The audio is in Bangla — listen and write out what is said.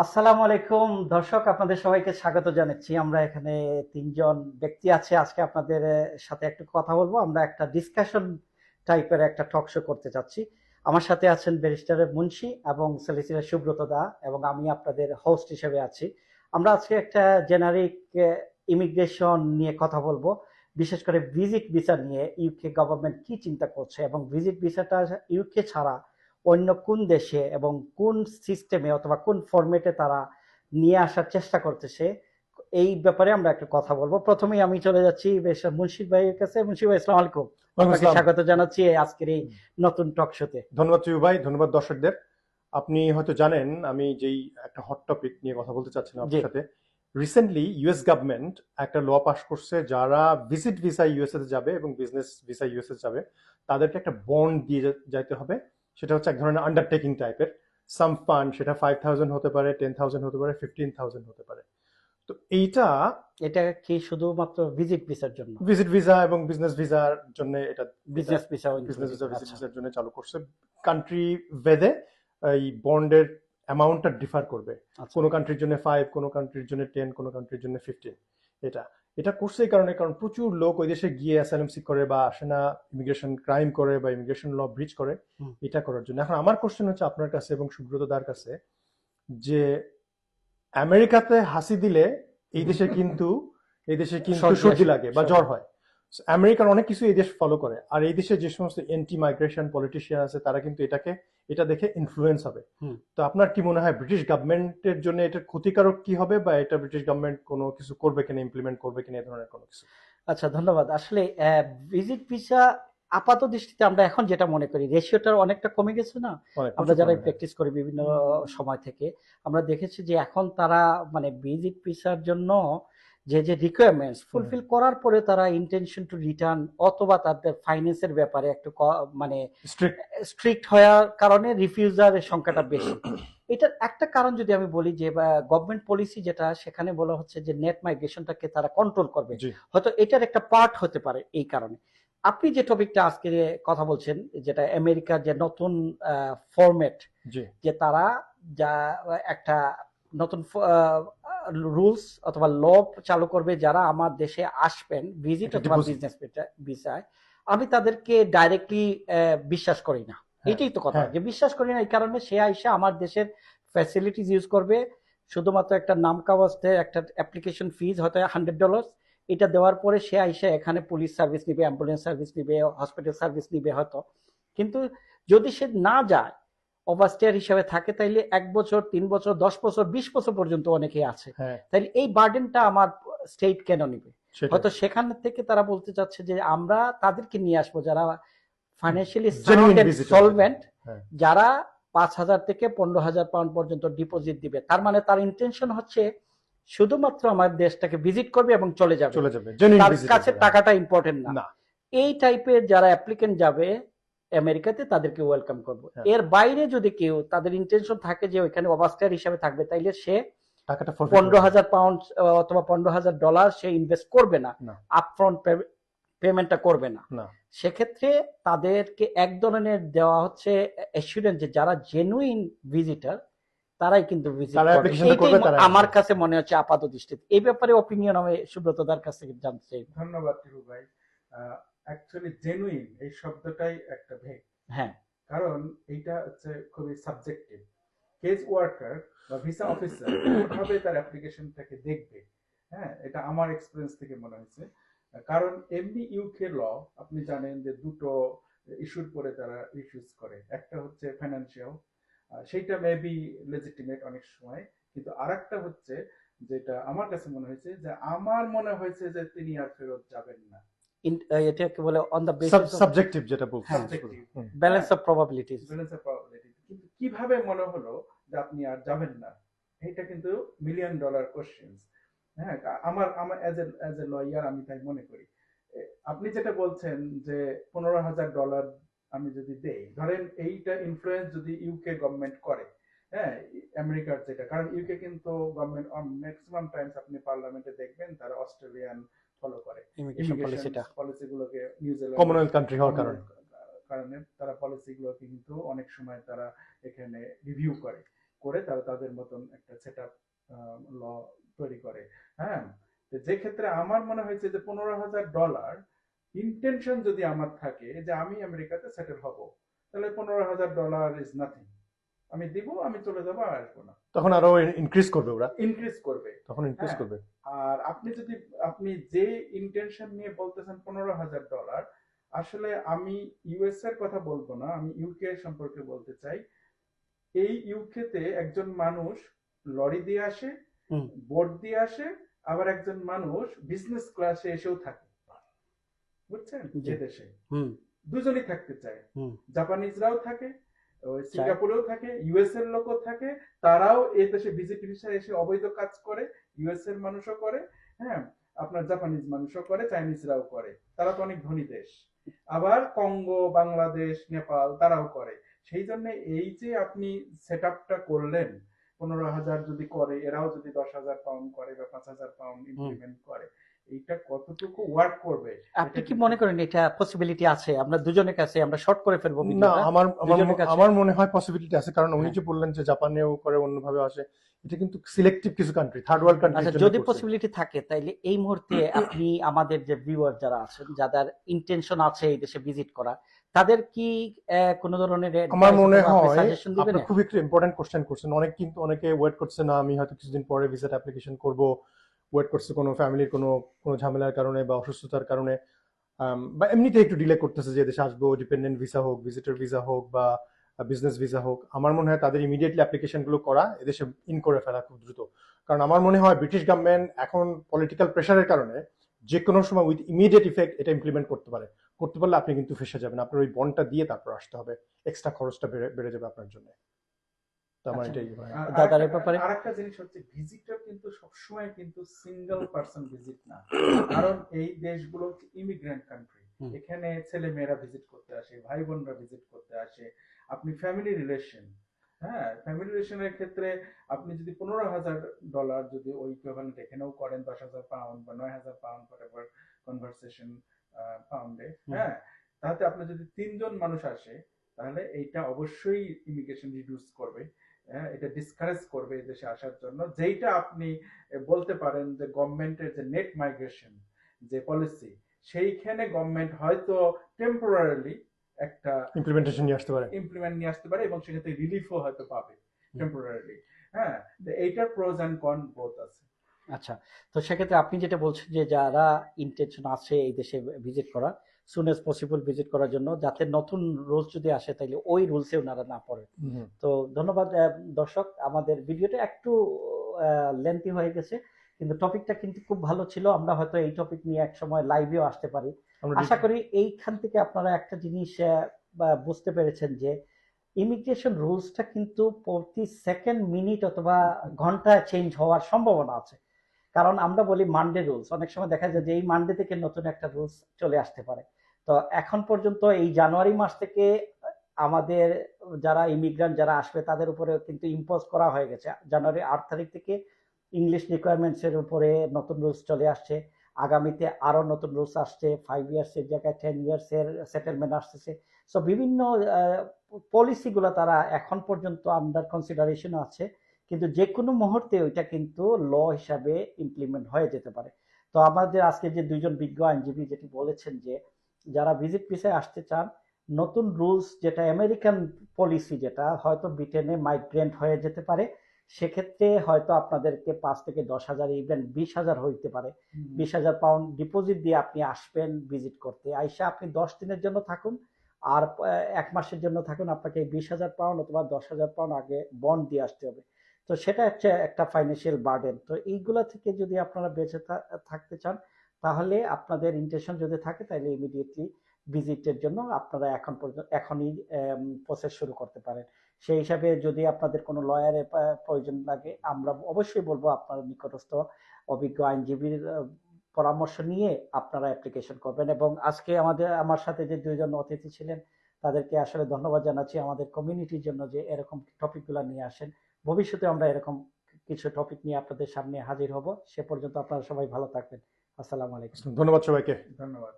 আসসালামু আলাইকুম দর্শক, আপনাদের সবাইকে স্বাগত জানাচ্ছি। আমরা এখানে তিনজন ব্যক্তি আছে, আজকে আপনাদের সাথে একটু কথা বলবো। আমরা একটা ডিসকাশন টাইপের একটা টক শো করতে যাচ্ছি। আমার সাথে আছেন ব্যারিস্টার মুন্সি এবং সলিসিটার সুব্রত দা, এবং আমি আপনাদের হোস্ট হিসেবে আছি। আমরা আজকে একটা জেনারিক ইমিগ্রেশন নিয়ে কথা বলবো, বিশেষ করে ভিজিট ভিসা নিয়ে ইউকে গভর্নমেন্ট কি চিন্তা করছে, এবং ভিজিট ভিসাটা ইউকে ছাড়া অন্য কোন দেশে এবং কোন সিস্টেমে অথবা কোন ফরম্যাটে তারা নিয়ে আসার চেষ্টা করতেছে, এই ব্যাপারে আমরা একটু কথা বলবো। প্রথমেই আমি চলে যাচ্ছি বেশ মুন্সি ভাইয়ের কাছে। মুন্সি ভাই, আসসালামু আলাইকুম। আপনাকে স্বাগত জানাচ্ছি আজকের এই নতুন টক শোতে। ধন্যবাদ চিউ ভাই, ধন্যবাদ দর্শকদের। আপনি হয়তো জানেন আমি যেই একটা হট টপিক নিয়ে কথা বলতে চাচ্ছিলাম জি। আপনার সাথে। রিসেন্টলি ইউএস গভর্নমেন্ট একটা ল পাস করছে, যারা ভিজিট ভিসা ইউএসএ তে যাবে এবং বিজনেস ভিসা ইউএসএ তে যাবে তাদেরকে একটা বন্ড দিয়ে যাইতে হবে। সেটা হচ্ছে এক ধরনের আন্ডারটেকিং টাইপের সাম ফান্ড, সেটা 5,000 হতে পারে, 10,000 হতে পারে, 15,000 হতে পারে। তো এইটা এটা কি শুধুমাত্র ভিজিট ভিসার জন্য? ভিজিট ভিসা এবং বিজনেস ভিসার জন্য, এটা বিজনেস ভিসাও বিজনেস ইনক্লুডিং? ভিসা ভিজিট আচ্ছা। ভিসার জন্য চালু করছে। কান্ট্রি ভেদে এই বন্ডের অ্যামাউন্টটা ডিফার করবে। আচ্ছা। কোনো কান্ট্রির জন্য 5, কোনো কান্ট্রির জন্য 10, কোনো কান্ট্রির জন্য 15। এটা এটা করছে এই কারণে, কারণ প্রচুর লোক ওই দেশে গিয়ে অ্যাসাইলাম সিক করে বা আসে না, ইমিগ্রেশন ক্রাইম করে বা ইমিগ্রেশন ল ব্রিচ করে। হুম। এটা করার জন্য এখন আমার কোশ্চেন হচ্ছে আপনার কাছে এবং সুব্রত দার কাছে, যে আমেরিকাতে হাসি দিলে এই দেশে কিন্তু সর্দি লাগে বা জ্বর হয়। আমেরিকার অনেক কিছু এই দেশ ফলো করে, আর এই দেশে যে সমস্ত এন্টি মাইগ্রেশন পলিটিশিয়ান আছে তারা কিন্তু এটা দেখে ইনফ্লুয়েন্স হবে। হুম। তো আপনার কি মনে হয় ব্রিটিশ গভর্নমেন্টের জন্য এটা ক্ষতিকারক কি হবে, বা এটা ব্রিটিশ গভর্নমেন্ট কোনো কিছু করবে কিনা, ইমপ্লিমেন্ট করবে কিনা, এই ধরনের কোনো কিছু? আচ্ছা, ধন্যবাদ। আসলে ভিজিট ভিসা আপাত দৃষ্টিতে আমরা এখন যেটা মনে করি, রেশিওটা অনেকটা কমে গেছে না? অনেক আমরা প্রচুর যারা কমে, হ্যাঁ। প্র্যাকটিস করি বিভিন্ন সময় থেকে, আমরা দেখেছি যে এখন তারা মানে ভিজিট ভিসার জন্য যে যে রিকোয়ারমেন্টস ফুলফিল করার পরে তারা ইন্টেনশন টু রিটার্ন অথবা তাদের ফাইন্যান্সের ব্যাপারে একটু মানে স্ট্রিক্ট। স্ট্রিক্ট হওয়ার কারণে রিফিউজারের সংখ্যাটা বেশি। এটার একটা কারণ যদি আমি বলি, যে গভর্নমেন্ট পলিসি যেটা, সেখানে বলা হচ্ছে যে নেট মাইগ্রেশনটাকে তারা কন্ট্রোল করবে। জি। হয়তো এটার একটা পার্ট হতে পারে এই কারণে। আপনি যে টপিকটা আজকে কথা বলছেন, যেটা আমেরিকার যে নতুন ফরম্যাট, জি। যে তারা যা একটা নতুন রুলস অথবা ল চালু করবে, যারা আমার দেশে আসবেন ভিজিট একটা অথবা ডিপোজিট। বিজনেস ভিসায়, আমি তাদেরকে ডাইরেক্টলি বিশ্বাস করি না। হ্যাঁ, এটাই তো কথা, হ্যাঁ। যে বিশ্বাস করি না এই কারণে সে আইসা আমার দেশের ফ্যাসিলিটিস ইউজ করবে, শুধুমাত্র একটা নাম কাগজে একটা অ্যাপ্লিকেশন ফিজ হয়তো $100, এটা দেওয়ার পরে সে আইসা এখানে পুলিশ সার্ভিস নিবে, অ্যাম্বুলেন্স সার্ভিস নিবে, হসপিটাল সার্ভিস নিবে হয়তো। কিন্তু যদি সে না যায়, ওভারস্টেয়ার হিসাবে থাকে, তাইলে 1 বছর, 3 বছর, 10 বছর, 20 বছর পর্যন্ত অনেকে আছে। হ্যাঁ, তাইলে এই বার্ডেনটা আমার স্টেট কেন নিবে? সেটাই। হয়তো সেখান থেকে তারা বলতে চাচ্ছে যে আমরা তাদেরকে নিয়ে আসবো যারা financially sound genuine and visitor. Solvent, হ্যাঁ, যারা 5,000 থেকে 15,000 পাউন্ড পর্যন্ত ডিপোজিট দিবে। তার মানে তার ইন্টেনশন হচ্ছে শুধুমাত্র আমার দেশটাকে ভিজিট করবে এবং চলে যাবে, চলে যাবে, জেনুইন তার ভিজিটর কাছে যারা। টাকাটা ইম্পর্টেন্ট না। না। এই টাইপের যারা অ্যাপ্লিকেন্ট যাবে আমেরিকাতে, তাদেরকে ওয়েলকাম করব। হ্যাঁ, এর বাইরে যদি কেউ তাদের ইন্টেনশন থাকে যে ওইখানে ওভারস্টেয়ার হিসাবে থাকবে, তাইলে সে টাকাটা ফরফিট 15,000 পাউন্ড অথবা $15,000 সে ইনভেস্ট করবে না, না। আপফ্রন্ট পেমেন্টটা করবে না। না। সেক্ষেত্রে তাদেরকে এক ধরনের দেওয়া হচ্ছে অ্যাসুরেন্স যে যারা জেনুইন ভিজিটার তারাই কিন্তু ভিজিট তারা করবে। অ্যাপ্লিকেশনটা এইটাই করবে, তারা আমার আসবে। কাছে মনে হচ্ছে আপাত দৃষ্টিতে। এই ব্যাপারে অপিনিয়ন আমি সুব্রতদার কাছ থেকে জানতে চাই। ধন্যবাদ টিপু ভাই। অ্যাকচুয়ালি জেনুইন এই শব্দটাই একটা ভেগ, হ্যাঁ। কারণ এইটা হচ্ছে খুবই সাবজেক্টিভ। কেস ওয়ার্কার বা ভিসা অফিসার কিভাবে তার অ্যাপ্লিকেশনটাকে দেখবে, হ্যাঁ, এটা আমার এক্সপিরিয়েন্স থেকে মনে হয়েছে। কারণ এমনি ইউকে ল আপনি জানেন যে দুটো ইস্যুর পরে তারা রিফিউজ করে। একটা হচ্ছে ফাইন্যান্সিয়াল, সেইটা মেবি লেজিটিমেট অনেক সময়, কিন্তু আরেকটা হচ্ছে যেটা আমার কাছে মনে হয়েছে, যে আমার মনে হয়েছে যে তিনি আর ফেরত যাবেন না। এটাকে বলে on the basis of subjective যেটা বলছেন। Subjective, balance of probabilities. Balance of probability. কিন্তু কিভাবে মনে হলো যে আপনি আর যাবেন না, এটা কিন্তু মিলিয়ন ডলার কোশ্চেনস। হ্যাঁ, আমার আমার অ্যাজ এ লয়ার আমি তাই মনে করি। আপনি যেটা বলছেন যে $15,000 আমি যদি দেই, ধরেন এইটা ইনফ্লুয়েন্স যদি ইউকে গভর্নমেন্ট করে, হ্যাঁ, আমেরিকার যেটা, কারণ ইউকে কিন্তু গভর্নমেন্ট ম্যাক্সিমাম টাইমস আপনি পার্লামেন্টে দেখবেন তারা অস্ট্রেলিয়ান ফলো করে ইমিগ্রেশন ইমিগ্রেশন পলিসিটা। পলিসিগুলোকে। নিউজিল্যান্ড কমনওয়েলথ কান্ট্রি হওয়ার কারণে। কারণে তারা পলিসিগুলোকে কিন্তু অনেক সময় তারা এখানে রিভিউ করে। করে তারা তাদের মতন একটা সেট আপ ল তৈরি করে। হ্যাঁ, তো যে ক্ষেত্রে আমার মনে হয়েছে যে $15,000 ইন্টেনশন যদি আমার থাকে যে আমি আমেরিকাতে সেটেল হব, তাহলে $15,000 ইজ নাথিং। আমি দিব, আমি চলে যাবো, আর আসবো না। তখন আরো ইনক্রিজ করবে ওরা, ইনক্রিজ করবে। তখন ইনক্রিজ হ্যাঁ, করবে। আর আপনি যে ইন্টেনশন নিয়ে বলতেছেন $15,000, আসলে আমি ইউএস এর কথা বলবো না, আমি ইউকে সম্পর্কে বলতে চাই। এই ইউকেতে একজন মানুষ লরি দিয়ে আসে, হুম, বোট দিয়ে আসে, আবার একজন মানুষ বিজনেস ক্লাসে এসেও থাকে, বুঝছেন? জি, এ দেশে হুম, দুজনই থাকতে চায়। হুম, জাপানিজরাও থাকে, ওই চাই, সিঙ্গাপুরেও থাকে, ইউএস এর লোকও থাকে, তারাও এই দেশে ভিজিট ভিসায় এসে অবৈধ কাজ করে। ইউএস এর মানুষও করে, হ্যাঁ, আপনার জাপানিজ মানুষও করে, চাইনিজরাও করে, তারা তো অনেক ধনী দেশ। আবার কঙ্গো, বাংলাদেশ, নেপাল তারাও করে। সেই জন্য এই যে আপনি সেট আপটা করলেন, 15,000 যদি করে, এরাও যদি 10,000 পাউন্ড করে বা 5,000 পাউন্ড হুম। ইমপ্লিমেন্ট করে, এইটা কতটুকু ওয়ার্ক করবে আপনি এটা কি কিন্তু মনে করেন এটা পসিবিলিটি আছে? আমরা দুজনের কাছে আমরা শর্ট করে ফেলবো না, ভিডিওটা, আমার আমার দুজনের কাছে। আমার মনে হয় পসিবিলিটি আছে, কারণ উনি হ্যাঁ, যে বললেন যে জাপানেও করে, অন্যভাবে আসে, এটা কিন্তু সিলেক্টিভ কিছু কান্ট্রি, থার্ড ওয়ার্ল্ড আচ্ছা, কান্ট্রির জন্য যদি করছে। পসিবিলিটি থাকে তাইলে এই মুহূর্তে আপনি আমাদের যে ভিউয়ার যারা আছেন, যাদের ইন্টেনশন আছে এই দেশে ভিজিট করা, তাদের কি কোনো ধরনের আমার অ্যাডভাইস মনে অথবা আপনি হয় সাজেশন দিবেন? আপনার খুবই একটা ইম্পর্টেন্ট কোশ্চেন করছেন। কিন্তু অনেকে ওয়েট করছে না, আমি হয়তো কিছুদিন পরে ভিসার অ্যাপ্লিকেশন করব, ওয়েট করছে কোনো ফ্যামিলির কোনো কোনো ঝামেলার কারণে বা অসুস্থতার কারণে, বা এমনিতে একটু ডিলে করতেছে যে দেশে আসবো, ডিপেন্ডেন্ট ভিসা হোক, ভিজিটর ভিসা হোক, বা বিজনেস ভিসা হোক। আমার মনে হয় তাদের ইমিডিয়েটলি অ্যাপ্লিকেশন গুলো করা, এদেশে ইন করে ফেলা খুব দ্রুত। কারণ আমার মনে হয় ব্রিটিশ গভর্নমেন্ট এখন পলিটিক্যাল প্রেশারের কারণে যে কোনো সময় উইথ ইমিডিয়েট ইফেক্ট এটা ইমপ্লিমেন্ট করতে পারে। করতে পারলে আপনি কিন্তু ফেসে যাবেন, আপনার ওই বন্ডটা দিয়ে তারপর আসতে হবে, এক্সট্রা খরচটা বেড়ে যাবে আপনার জন্য। তো আমার আচ্ছা, এটাই হয়। দাদার এ ব্যাপারে। আরেকটা জিনিস হচ্ছে, ভিজিটর কিন্তু সবসময় কিন্তু সিঙ্গেল পার্সন ভিজিট না। কারণ এই দেশগুলো হচ্ছে ইমিগ্রেন্ট কান্ট্রি। হুম, এখানে ছেলে মেয়েরা ভিজিট করতে আসে, ভাই বোনরা ভিজিট করতে আসে। আপনি ফ্যামিলি রিলেশন, হ্যাঁ, ফ্যামিলি রিলেশনের ক্ষেত্রে আপনি যদি $15,000 যদি ওই ইকুইভ্যালেন্ট এখানেও করেন, 10,000 পাউন্ড বা 9,000 পাউন্ড হোয়াটএভার কনভারসেশন পাউন্ডে, হুম, হ্যাঁ, তাতে আপনার যদি 3 জন মানুষ আসে, তাহলে এইটা অবশ্যই ইমিগ্রেশন রিডিউস করবে। হ্যাঁ, এটা ডিসকারেজ করবে এই দেশে আসার জন্য। যেইটা আপনি বলতে পারেন যে গভর্নমেন্টের যে নেট মাইগ্রেশন যে পলিসি, সেইখানে গভর্নমেন্ট হয়তো টেম্পোরারিলি একটা ইমপ্লিমেন্টেশন নিয়ে আসতে পারে। ইমপ্লিমেন্ট নিয়ে আসতে পারে, এবং সেক্ষেত্রে রিলিফও হয়তো পাবে হুম। টেম্পোরারিলি। হ্যাঁ, তো এইটার প্রোজ এন্ড কন বোথ আছে। আচ্ছা, তো সেক্ষেত্রে আপনি যেটা বলছেন যে যারা ইন্টেনশন আছে এই দেশে ভিজিট করা, সুন এজ পসিবল ভিজিট করার জন্য, যাতে নতুন রুলস যদি আসে তাইলে ওই রুলসে ওনারা না পড়ে। হুম। তো ধন্যবাদ দর্শক, আমাদের ভিডিওটা একটু লেন্থি হয়ে গেছে, কিন্তু টপিকটা কিন্তু খুব ভালো ছিল। আমরা হয়তো এই টপিক নিয়ে এক সময় লাইভেও আসতে পারি। আমরা আশা করি এইখান থেকে আপনারা একটা জিনিস বুঝতে পেরেছেন যে ইমিগ্রেশন রুলসটা কিন্তু প্রতি সেকেন্ড, মিনিট অথবা ঘন্টায় চেঞ্জ হওয়ার সম্ভাবনা আছে। কারণ আমরা বলি মানডে রুলস, অনেক সময় দেখা যায় যে এই মানডে থেকে নতুন একটা রুলস চলে আসতে পারে। তো এখন পর্যন্ত এই জানুয়ারি মাস থেকে আমাদের যারা ইমিগ্রান্ট যারা আসবে তাদের উপরে কিন্তু ইম্পোজ করা হয়ে গেছে। জানুয়ারি 8 তারিখ থেকে ইংলিশ রিকোয়ারমেন্টস এর উপরে নতুন রুলস চলে আসছে। আগামীতে আরো নতুন রুলস আসছে, 5 ইয়ার্স এর জায়গায় 10 ইয়ার্স এর সেটেলমেন্ট আসতেছে। সো বিভিন্ন পলিসিগুলো তারা এখন পর্যন্ত আন্ডার কনসিডারেশন আছে, কিন্তু যে কোনো মুহূর্তে ওইটা কিন্তু ল হিসাবে ইমপ্লিমেন্ট হয়ে যেতে পারে। তো আমাদের আজকে যে দুইজন বিজ্ঞ আইনজীবী যেটি বলেছেন যে যারা ভিজিট ভিসায় আসতে চান, নতুন রুলস যেটা আমেরিকান পলিসি, যেটা হয়তো ব্রিটেনে মাইগ্রেন্ট হয়ে যেতে পারে, সেক্ষেত্রে হয়তো আপনাদেরকে 5 থেকে 10,000, ইভেন 20,000 হইতে পারে। 20,000 পাউন্ড ডিপোজিট দিয়ে আপনি আসবেন ভিজিট করতে, আইসা আপনি 10 দিনের জন্য থাকুন, আর 1 মাসের জন্য থাকুন, আপনাকে এই 20,000 পাউন্ড অথবা 10,000 পাউন্ড আগে বন্ড দিয়ে আসতে হবে। তো সেটা হচ্ছে একটা ফাইন্যান্সিয়াল বার্ডেন। তো এইগুলা থেকে যদি আপনারা বেঁচে থাকতে চান, তাহলে আপনাদের ইন্টেনশন যদি থাকে তাহলে ইমিডিয়েটলি ভিজিটের জন্য আপনারা এখনই প্রসেস শুরু করতে পারেন। সেই হিসাবে যদি আপনাদের কোনো লয়ারের প্রয়োজন লাগে, আমরা অবশ্যই বলবো আপনার নিকটস্থ অভিজ্ঞ আইনজীবীর পরামর্শ নিয়ে আপনারা অ্যাপ্লিকেশন করবেন। এবং আজকে আমার সাথে যে দুইজন অতিথি ছিলেন, তাদেরকে আসলে ধন্যবাদ জানাচ্ছি আমাদের কমিউনিটির জন্য যে এরকম টপিকগুলো নিয়ে আসেন। ভবিষ্যতে আমরা এরকম কিছু টপিক নিয়ে আপনাদের সামনে হাজির হব। সে পর্যন্ত আপনারা সবাই ভালো থাকবেন। আসসালামু আলাইকুম। ধন্যবাদ সবাইকে। ধন্যবাদ।